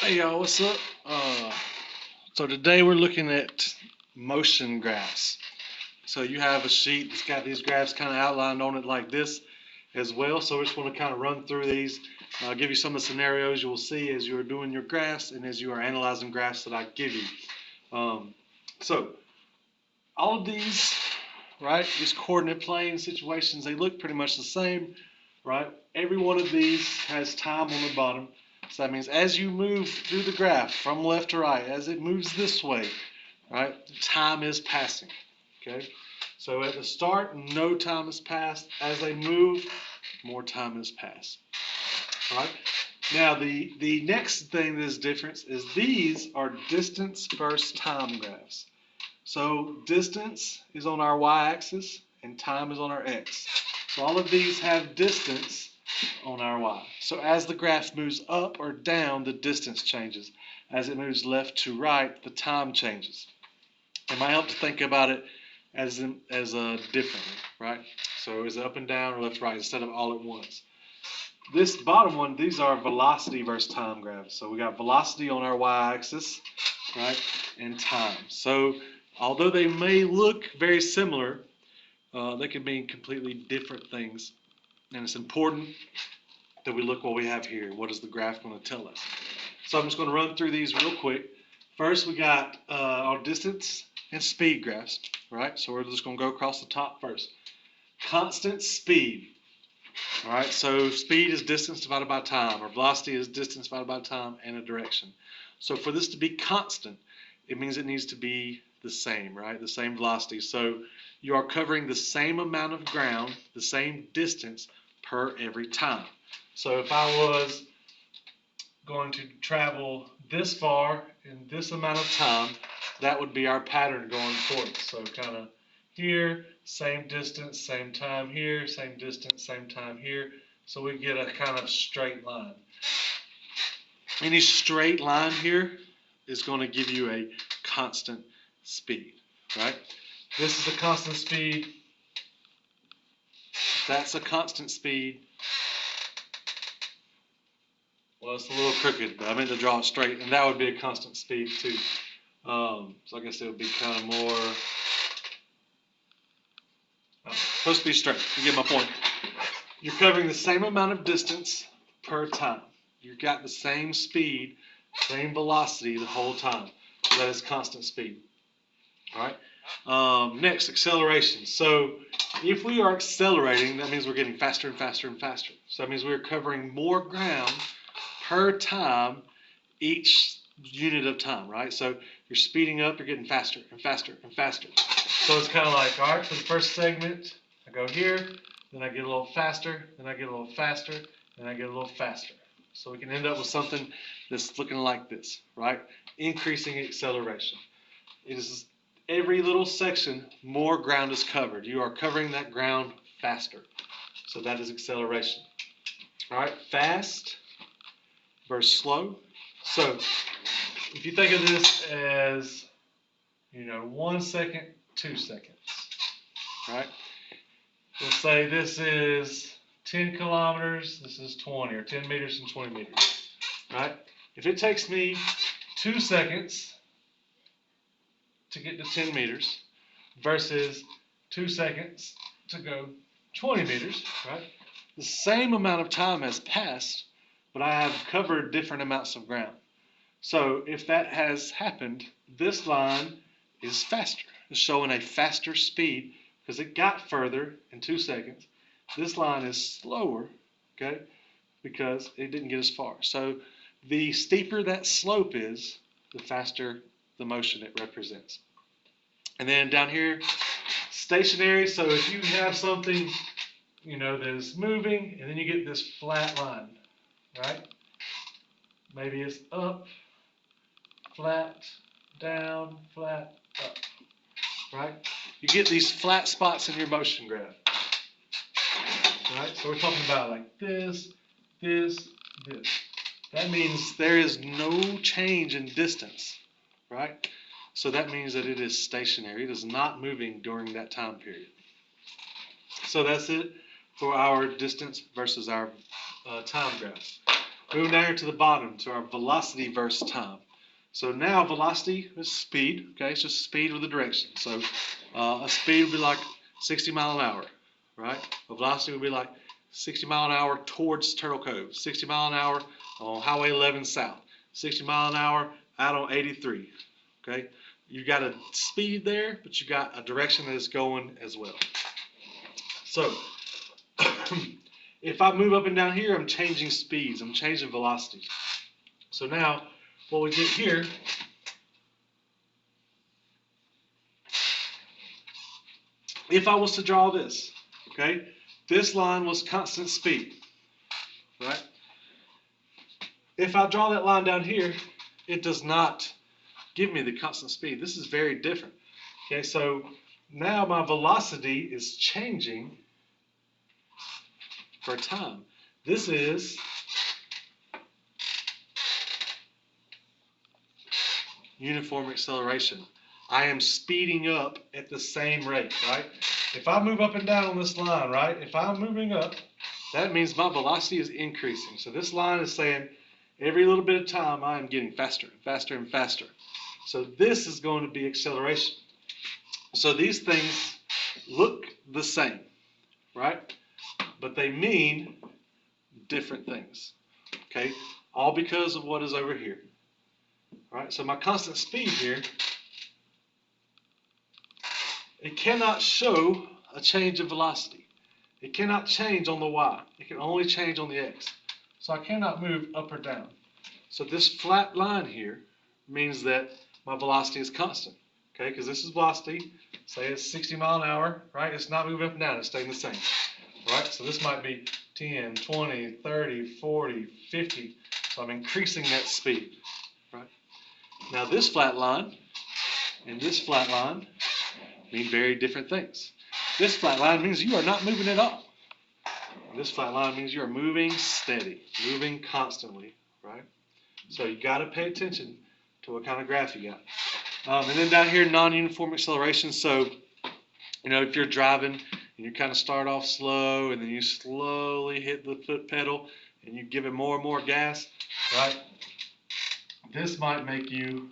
Hey y'all, what's up? So today we're looking at motion graphs. So you have a sheet that's got these graphs kind of outlined on it like this as well. So we just want to kind of run through these, give you some of the scenarios you will see as you are doing your graphs and as you are analyzing graphs that I give you. So all of these, right, these coordinate plane situations, they look pretty much the same, right? Every one of these has time on the bottom. So that means as you move through the graph from left to right, as it moves this way, right, time is passing, okay? So at the start, no time has passed. As they move, more time has passed, all right? Now, the next thing that is different is these are distance versus time graphs. So distance is on our y-axis and time is on our x. So all of these have distance on our y. So as the graph moves up or down, the distance changes. As it moves left to right, the time changes. It might help to think about it as differently, right? So is it up and down or left to right instead of all at once? This bottom one, these are velocity versus time graphs. So we got velocity on our y-axis, right, and time. So although they may look very similar, they can mean completely different things. And it's important that we look what we have here. What is the graph going to tell us? So I'm just going to run through these real quick. First, we got our distance and speed graphs, right? So we're just going to go across the top first. Constant speed. All right, so speed is distance divided by time, or velocity is distance divided by time and a direction. So for this to be constant, it means it needs to be the same, right? The same velocity. So you are covering the same amount of ground, the same distance per every time. So if I was going to travel this far in this amount of time, that would be our pattern going forward. So kind of here, same distance, same time here, same distance, same time here. So we get a kind of straight line. Any straight line here is going to give you a constant speed, right? This is a constant speed. That's a constant speed. Well, it's a little crooked, but I meant to draw it straight, and that would be a constant speed too. So I guess it would be kind of more supposed to be straight. You get my point. You're covering the same amount of distance per time. You've got the same speed, same velocity the whole time. So that is constant speed. All right. Next, acceleration. So if we are accelerating, that means we're getting faster and faster and faster. So that means we're covering more ground per time each unit of time, right? So you're speeding up, you're getting faster and faster and faster. So it's kind of like, all right, for the first segment, I go here, then I get a little faster, then I get a little faster, then I get a little faster. So we can end up with something that's looking like this, right? Increasing acceleration. It is every little section, more ground is covered. You are covering that ground faster. So that is acceleration. All right, fast versus slow. So if you think of this as, 1 second, 2 seconds, right? Let's say this is 10 kilometers, this is 20, or 10 meters and 20 meters, right? If it takes me 2 seconds to get to 10 meters versus 2 seconds to go 20 meters, right? The same amount of time has passed, but I have covered different amounts of ground. So if that has happened, this line is faster. It's showing a faster speed because it got further in 2 seconds. This line is slower, okay, because it didn't get as far. So the steeper that slope is, the faster the motion it represents. And then down here, stationary. So if you have something, that is moving, and then you get this flat line, right? Maybe it's up, flat, down, flat, up, right? You get these flat spots in your motion graph, right? So we're talking about like this, this, this. That means there is no change in distance, right? So that means that it is stationary. It is not moving during that time period. So that's it for our distance versus our time graphs. Moving down here to the bottom to our velocity versus time. So now velocity is speed, okay? It's just speed with a direction. So a speed would be like 60 mile an hour, right? A velocity would be like 60 mile an hour towards Turtle Cove, 60 mile an hour on Highway 11 south, 60 mile an hour out on 83, okay? You got a speed there, but you got a direction that it's going as well. So if I move up and down here, I'm changing speeds, I'm changing velocities. So now what we get here if I was to draw this, okay, this line was constant speed, right? If I draw that line down here, it does not give me the constant speed. This is very different. Okay, so now my velocity is changing for time. This is uniform acceleration. I am speeding up at the same rate, right? If I move up and down on this line, right, if I'm moving up, that means my velocity is increasing. So this line is saying every little bit of time I am getting faster and faster and faster. So this is going to be acceleration. So these things look the same, right? But they mean different things, okay? All because of what is over here. All right, so my constant speed here, it cannot show a change of velocity. It cannot change on the y. It can only change on the x. So I cannot move up or down. So this flat line here means that my velocity is constant, okay? Because this is velocity. Say it's 60 mile an hour, right? It's not moving up and down. It's staying the same, right? So this might be 10, 20, 30, 40, 50. So I'm increasing that speed, right? Now this flat line and this flat line mean very different things. This flat line means you are not moving at all. And this flat line means you are moving steady, moving constantly, right? So you got to pay attention to what kind of graph you got. And then down here, non-uniform acceleration. So, you know, if you're driving and you kind of start off slow and then you slowly hit the foot pedal and you give it more and more gas, right? This might make you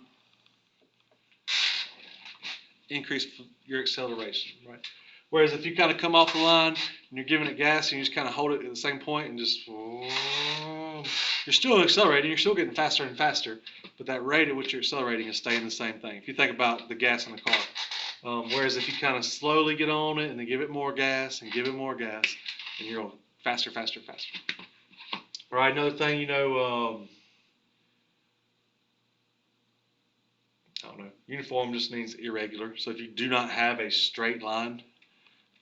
increase your acceleration, right? Whereas if you kind of come off the line and you're giving it gas and you just kind of hold it at the same point and just, you're still accelerating, you're still getting faster and faster, but that rate at which you're accelerating is staying the same thing. If you think about the gas in the car. Whereas if you kind of slowly get on it and then give it more gas and give it more gas, and you're going faster, faster, faster. All right, another thing, you know, I don't know, uniform just means irregular. So if you do not have a straight line,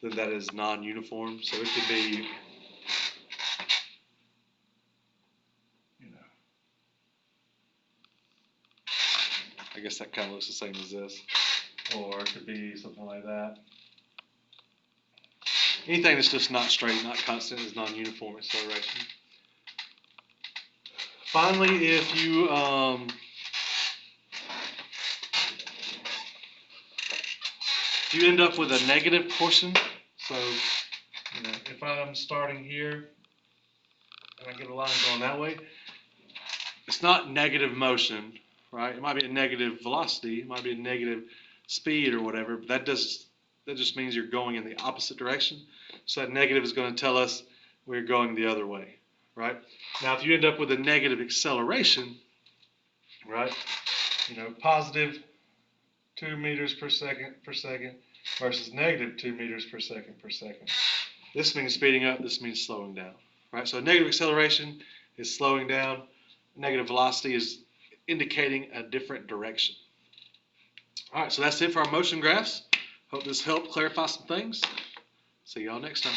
then that is non-uniform. So it could be, you know, I guess that kind of looks the same as this. Or it could be something like that. Anything that's just not straight, not constant, is non-uniform acceleration. Finally, if you end up with a negative portion, so you know, if I'm starting here and I get a line going that way, it's not negative motion, right? It might be a negative velocity, it might be a negative speed or whatever, but that just means you're going in the opposite direction. So that negative is going to tell us we're going the other way, right? Now, if you end up with a negative acceleration, right, you know, positive 2 meters per second versus negative 2 meters per second. This means speeding up, this means slowing down, right? So negative acceleration is slowing down, negative velocity is indicating a different direction. All right, so that's it for our motion graphs. Hope this helped clarify some things. See y'all next time.